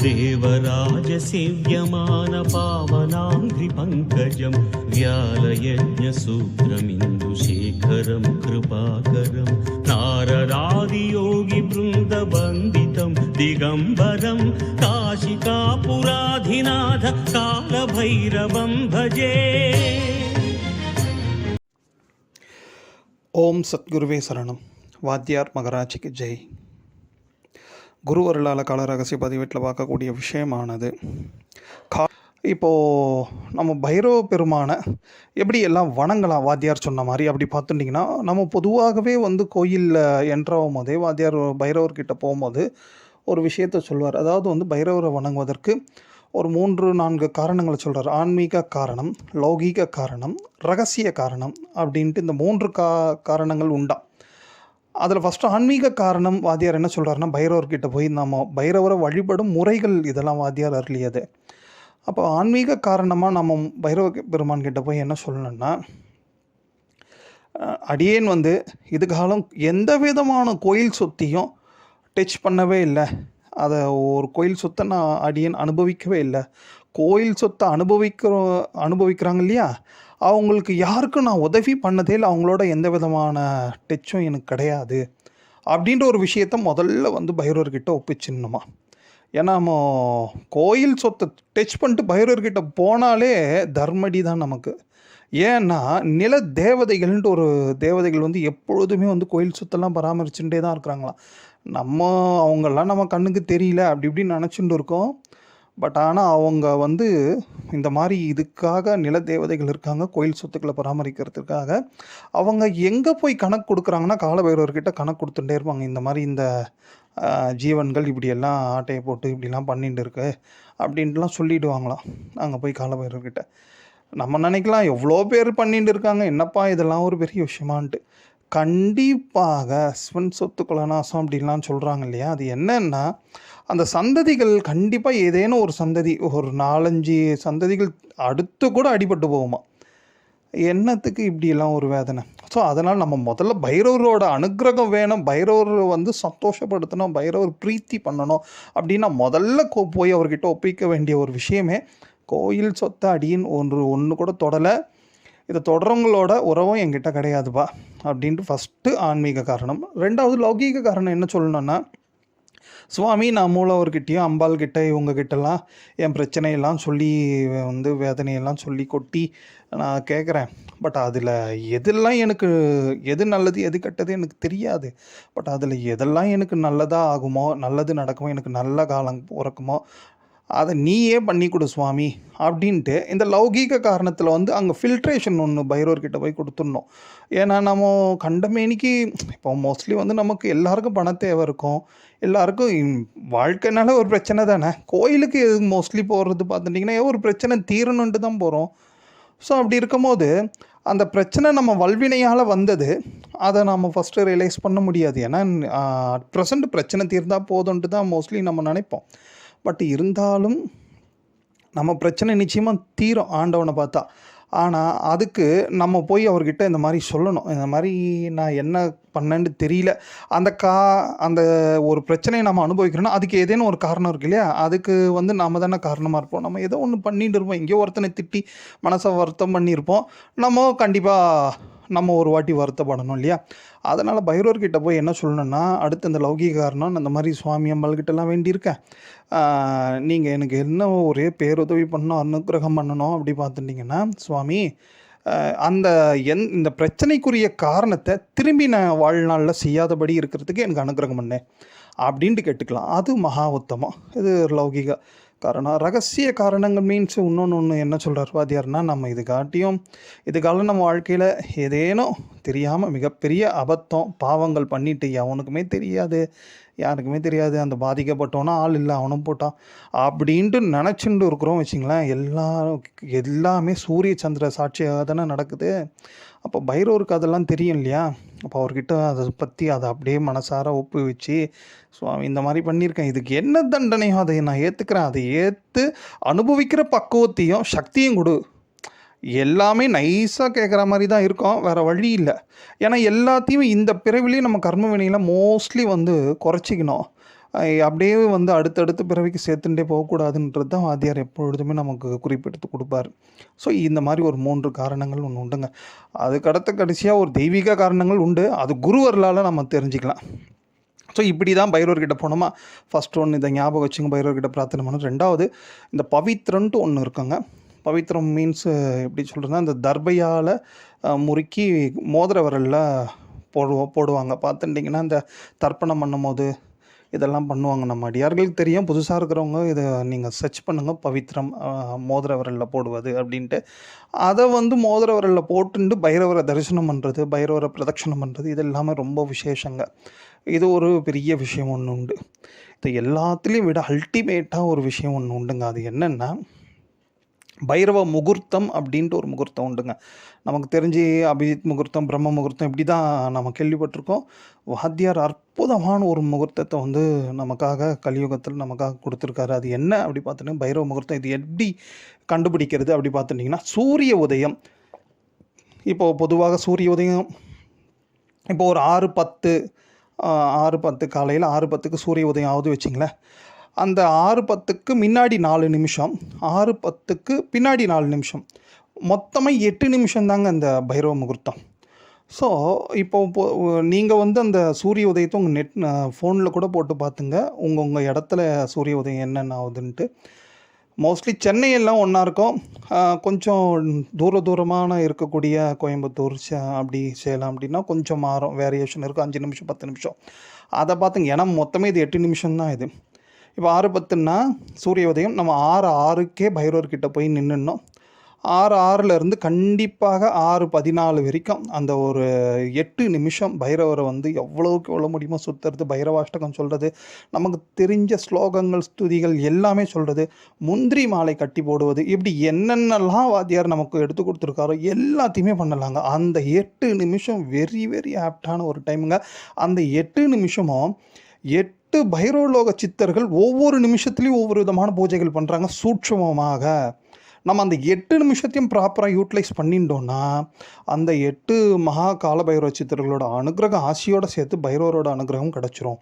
देवराजसेव्यमान पावनाङ्घ्रिपङ्कजं व्यालयज्ञसूत्रमिन्दुशेखरं कृपाकरं नारदादियोगिवृन्दवन्दितं दिगम्बरं काशिकापुराधिनाथ कालभैरवं भजे. ஓம் சத்குருவே சரணம். வாத்தியார் மகராஜிக்கு ஜெய். குருவருளால் கால ரகசிய பதிவேட்டில் பார்க்கக்கூடிய விஷயமானது இப்போது நம்ம பைரவ பெருமானை எப்படி எல்லாம் வணங்கலாம் வாத்தியார் சொன்ன மாதிரி அப்படி பார்த்துட்டிங்கன்னா, நம்ம பொதுவாகவே கோயிலில் என்ட்ராகும் போதே வாத்தியார் பைரவர்கிட்ட போகும்போது ஒரு விஷயத்த சொல்வார். அதாவது பைரவரை வணங்குவதற்கு ஒரு 3-4 காரணங்களை சொல்கிறார். ஆன்மீக காரணம், லௌகீக காரணம், ரகசிய காரணம் அப்படின்ட்டு இந்த 3 காரணங்கள் உண்டா. அதில் ஃபஸ்ட்டு ஆன்மீக காரணம் வாத்தியார் என்ன சொல்கிறாருன்னா, பைரவர்கிட்ட போய் நம்ம பைரவரை வழிபடும் முறைகள் இதெல்லாம் வாத்தியார் அருளியது. அப்போ ஆன்மீக காரணமாக நம்ம பைரவ பெருமான்கிட்ட போய் என்ன சொல்லணும்னா, அடியேன் இது காலம் எந்த விதமான கோயில் சொத்தையும் டச் பண்ணவே இல்லை. அதை ஒரு கோயில் சொத்தை நான் அடியேன் அனுபவிக்கவே இல்லை. கோயில் சொத்தை அனுபவிக்கிறாங்க இல்லையா, அவங்களுக்கு யாருக்கும் நான் உதவி பண்ணதே இல்லை. அவங்களோட எந்த விதமான டச்சும் எனக்கு கிடையாது அப்படின்ற ஒரு விஷயத்த முதல்ல பைரவர்கிட்ட ஒப்பிச்சிடணுமா. ஏன்னா நம்ம கோயில் சொத்தை டச் பண்ணிட்டு பைரவர்கிட்ட போனாலே தர்மடி தான் நமக்கு. ஏன்னா நில தேவதைகள்ன்ட்டு ஒரு தேவதைகள் எப்பொழுதுமே கோயில் சொத்தெல்லாம் பராமரிச்சுட்டே தான் இருக்கிறாங்களாம். அவங்கெல்லாம் நம்ம கண்ணுக்கு தெரியல அப்படி இப்படின்னு நினச்சிட்டு இருக்கோம். பட் ஆனால் அவங்க இந்த மாதிரி இதுக்காக நில தேவதைகள் இருக்காங்க, கோயில் சொத்துக்களை பராமரிக்கிறதுக்காக. அவங்க எங்கே போய் கணக்கு கொடுக்குறாங்கன்னா, காலபைரவர்கிட்ட கணக்கு கொடுத்துட்டே இருப்பாங்க. இந்த மாதிரி இந்த ஜீவன்கள் இப்படியெல்லாம் ஆட்டையை போட்டு இப்படிலாம் பண்ணிட்டு இருக்கு அப்படின்ட்டுலாம் சொல்லிவிடுவாங்களாம். அங்கே போய் காலபைரவர்கிட்ட நம்ம நினைக்கலாம், எவ்வளோ பேர் பண்ணிட்டு இருக்காங்க, என்னப்பா இதெல்லாம் ஒரு பெரிய விஷயமான்ட்டு. கண்டிப்பாக ஸ்வன் சொத்து குலநாசம் அப்படின்லாம் சொல்கிறாங்க இல்லையா, அது என்னன்னா அந்த சந்ததிகள் கண்டிப்பாக ஏதேனும் ஒரு சந்ததி ஒரு 4-5 சந்ததிகள் அடுத்து கூட அடிபட்டு போகுமா. என்னத்துக்கு இப்படியெல்லாம் ஒரு வேதனை. ஸோ அதனால் நம்ம முதல்ல பைரவரோட அனுக்கிரகம் வேணும், பைரவர் சந்தோஷப்படுத்தணும், பைரவர் பிரீத்தி பண்ணணும் அப்படின்னா முதல்ல போய் அவர்கிட்ட ஒப்பிக்க வேண்டிய ஒரு விஷயமே கோயில் சொத்தை அடியின் ஒன்று கூட தொடலை, இதை தொடரவங்களோட உறவும் என்கிட்ட கிடையாதுப்பா அப்படின்ட்டு ஃபஸ்ட்டு ஆன்மீக காரணம். 2வது லௌகீக காரணம் என்ன சொல்லணுன்னா, சுவாமி நான் மூலவர்கிட்டையும் அம்பாள்கிட்ட இவங்ககிட்டலாம் என் பிரச்சனையெல்லாம் சொல்லி வேதனையெல்லாம் சொல்லி கொட்டி நான் கேட்குறேன். பட் அதில் எதெல்லாம் எனக்கு எது நல்லது எது கெட்டது எனக்கு தெரியாது. பட் அதில் எதெல்லாம் எனக்கு நல்லதாக ஆகுமோ, நல்லது நடக்குமோ, எனக்கு நல்ல காலம் பிறக்குமோ அதை நீயே பண்ணி கொடு சுவாமி அப்படின்ட்டு இந்த லௌகீக காரணத்தில் அங்கே ஃபில்ட்ரேஷன் ஒன்று பைரவர்கிட்ட போய் கொடுத்துடணும். ஏன்னா நம்ம கண்டமேனிக்கு இப்போ மோஸ்ட்லி நமக்கு எல்லாருக்கும் பண தேவை இருக்கும், எல்லாருக்கும் வாழ்க்கைனால ஒரு பிரச்சனை தானே. கோயிலுக்கு மோஸ்ட்லி போகிறது பார்த்துட்டிங்கன்னா ஒரு பிரச்சனை தீரணுன்ட்டு தான் போகிறோம். ஸோ அப்படி இருக்கும்போது அந்த பிரச்சனை நம்ம வல்வினையால் வந்தது, அதை நம்ம ஃபஸ்ட்டு ரியலைஸ் பண்ண முடியாது. ஏன்னா அட் ப்ரெசண்ட் பிரச்சனை தீர்ந்தால் போதுன்ட்டு தான் மோஸ்ட்லி நம்ம நினைப்போம். பட் இருந்தாலும் நம்ம பிரச்சனை நிச்சயமாக தீரும் ஆண்டவனை பார்த்தா. ஆனால் அதுக்கு நம்ம போய் அவர்கிட்ட இந்த மாதிரி சொல்லணும், இந்த மாதிரி நான் என்ன பண்ணேன்னு தெரியல. அந்த ஒரு பிரச்சனையை நம்ம அனுபவிக்கிறோன்னா அதுக்கு ஏதேனும் ஒரு காரணம் இருக்கு இல்லையா, அதுக்கு நம்ம தானே காரணமாக இருப்போம். நம்ம ஏதோ ஒன்று பண்ணிட்டு இருப்போம், எங்கேயோ ஒருத்தனை திட்டி மனசை வருத்தம் பண்ணியிருப்போம். நம்ம கண்டிப்பாக நம்ம ஒரு வாட்டி வருத்தப்படணும் இல்லையா. அதனால் பைரவர்கிட்ட போய் என்ன சொல்லணுன்னா, அடுத்து இந்த லௌகீக காரணம் இந்த மாதிரி சுவாமி அம்பாள்கிட்டலாம் வேண்டியிருக்கேன், நீங்கள் எனக்கு என்ன ஒரே பேருதவி பண்ணணும், அனுக்கிரகம் பண்ணணும் அப்படி பார்த்துட்டிங்கன்னா, சுவாமி இந்த பிரச்சனைக்குரிய காரணத்தை திரும்பி நான் வாழ்நாளில் செய்யாதபடி இருக்கிறதுக்கு எனக்கு அனுக்கிரகம் பண்ணேன் அப்படின்ட்டு கேட்டுக்கலாம். அது மகா உத்தமம். இது லௌகிக காரணம். ரகசிய காரணங்கள் மீன்ஸ் இன்னொன்று என்ன சொல்கிறார் வாத்தியார்னா, நம்ம இதுக்காலம் நம்ம வாழ்க்கையில் ஏதேனும் தெரியாமல் மிகப்பெரிய அபத்தம் பாவங்கள் பண்ணிட்டு அவனுக்குமே தெரியாது, யாருக்குமே தெரியாது, அந்த பாதிக்கப்பட்டோன்னா ஆள் இல்லை அவனும் போட்டான் அப்படின்ட்டு நினச்சிட்டு இருக்கிறோம் வச்சிங்களேன். எல்லாமே சூரிய சந்திர சாட்சியாக தானே நடக்குது. அப்போ பைரவருக்கு அதெல்லாம் தெரியும் இல்லையா. அப்போ அவர்கிட்ட அதை பற்றி அதை அப்படியே மனசார ஒப்பு வச்சு, சுவாமி இந்த மாதிரி பண்ணியிருக்கேன், இதுக்கு என்ன தண்டனையோ அதை நான் ஏற்றுக்கிறேன், அதை ஏற்று அனுபவிக்கிற பக்குவத்தையும் சக்தியும் கொடு. எல்லாமே நைஸாக கேட்குற மாதிரி தான் இருக்கும், வேறு வழி இல்லை. ஏன்னா எல்லாத்தையும் இந்த பிறவிலையும் நம்ம கர்ம வினையில் மோஸ்ட்லி குறைச்சிக்கணும். அப்படியே வந்து அடுத்தடுத்து பிறவிக்கு சேர்த்துட்டே போகக்கூடாதுன்றது தான் வாத்தியார் எப்பொழுதுமே நமக்கு குறிப்பெடுத்து கொடுப்பார். ஸோ இந்த மாதிரி ஒரு 3 காரணங்கள் ஒன்று உண்டுங்க. அதுக்கடுத்து கடைசியாக ஒரு தெய்வீக காரணங்கள் உண்டு. அது குருவர்களால் நம்ம தெரிஞ்சுக்கலாம். ஸோ இப்படி தான் பைரவர்கிட்ட போனோமா, ஃபஸ்ட் ஒன்று இதை ஞாபகம் வச்சுங்க, பைரவர்கிட்ட பிரார்த்தனை பண்ணணும். 2வது இந்த பவித்ரன்ட்டு ஒன்று இருக்குங்க. பவித்ரம் மீன்ஸ் எப்படி சொல்கிறதுனா, அந்த தர்பையால் முறுக்கி மோதிர விரலில் போடுவாங்க. பார்த்துட்டிங்கன்னா இந்த தர்ப்பணம் பண்ணும்போது இதெல்லாம் பண்ணுவாங்க. நம்ம அடியார்களுக்கு தெரியும், புதுசாக இருக்கிறவங்க இதை நீங்கள் சர்ச் பண்ணுங்கள், பவித்ரம் மோதிர விரலில் போடுவது அப்படின்ட்டு. அதை வந்து மோதிர விரலில் போட்டுண்டு பைரவரை தரிசனம் பண்ணுறது, பைரவரை பிரதட்சணம் பண்ணுறது, இது எல்லாமே ரொம்ப விசேஷங்க. இது ஒரு பெரிய விஷயம் ஒன்று உண்டு. இது எல்லாத்துலேயும் விட அல்டிமேட்டாக ஒரு விஷயம் ஒன்று உண்டுங்க. அது என்னென்னா, பைரவ முகூர்த்தம் அப்படின்ட்டு ஒரு முகூர்த்தம் உண்டுங்க. நமக்கு தெரிஞ்சு அபிஜித் முகூர்த்தம், பிரம்ம முகூர்த்தம் இப்படி தான் நம்ம கேள்விப்பட்டிருக்கோம். வாத்தியார் அற்புதமான ஒரு முகூர்த்தத்தை வந்து நமக்காக கலியுகத்தில் நமக்காக கொடுத்துருக்காரு. அது என்ன அப்படி பார்த்துட்டிங்கன்னா, பைரவ முகூர்த்தம். இது எப்படி கண்டுபிடிக்கிறது அப்படி பார்த்துட்டிங்கன்னா, சூரிய உதயம். இப்போது பொதுவாக சூரிய உதயம் இப்போ ஒரு 6:10 காலையில் 6:10க்கு சூரிய உதயம் ஆகுது வச்சிங்களேன். அந்த 6:10க்கு முன்னாடி 4 நிமிஷம், 6:10க்கு பின்னாடி 4 நிமிஷம், மொத்தமாக 8 நிமிஷம் தாங்க அந்த பைரவ முகூர்த்தம். ஸோ இப்போ நீங்கள் வந்து அந்த சூரிய உதயத்தை உங்கள் ஃபோனில் கூட போட்டு பார்த்துங்க, உங்கள் இடத்துல சூரிய உதயம் என்னென்ன ஆகுதுன்ட்டு. மோஸ்ட்லி சென்னையெல்லாம் ஒன்றா இருக்கும். கொஞ்சம் தூரமான இருக்கக்கூடிய கோயம்புத்தூர், அப்படி சேலம் அப்படின்னா கொஞ்சம் மாறும், வேரியேஷன் இருக்கும். 5 நிமிஷம் 10 நிமிஷம் அதை பார்த்துங்க. ஏன்னா மொத்தமே இது 8 நிமிஷம் தான் இது. இப்போ 6:10ன்னா சூரிய உதயம். நம்ம 6:06க்கே பைரவர்கிட்ட போய் நின்றுடணும். 6:06லேருந்து கண்டிப்பாக 6:14 வரைக்கும் அந்த ஒரு 8 நிமிஷம் பைரவரை வந்து எவ்வளோக்கு எவ்வளோ முடியுமோ சுற்றுறது, பைரவாஷ்டகம் சொல்கிறது, நமக்கு தெரிஞ்ச ஸ்லோகங்கள், ஸ்துதிகள் எல்லாமே சொல்கிறது, முந்திரி மாலை கட்டி போடுவது, இப்படி என்னென்னலாம் வாத்தியார் நமக்கு எடுத்து கொடுத்துருக்காரோ எல்லாத்தையுமே பண்ணலாங்க. அந்த 8 நிமிஷம் வெரி வெரி ஆப்டான ஒரு டைமுங்க. அந்த 8 நிமிஷமும் 8 பைரவலோக சித்தர்கள் ஒவ்வொரு நிமிஷத்துலேயும் ஒவ்வொரு விதமான பூஜைகள் பண்ணுறாங்க சூட்சமமாக. நம்ம அந்த 8 நிமிஷத்தையும் ப்ராப்பராக யூட்டிலைஸ் பண்ணிட்டோன்னா, அந்த 8 மகா கால பைரவ சித்தர்களோட அனுகிரகம் ஆசியோடு சேர்த்து பைரவரோட அனுகிரகம் கிடச்சிரும்.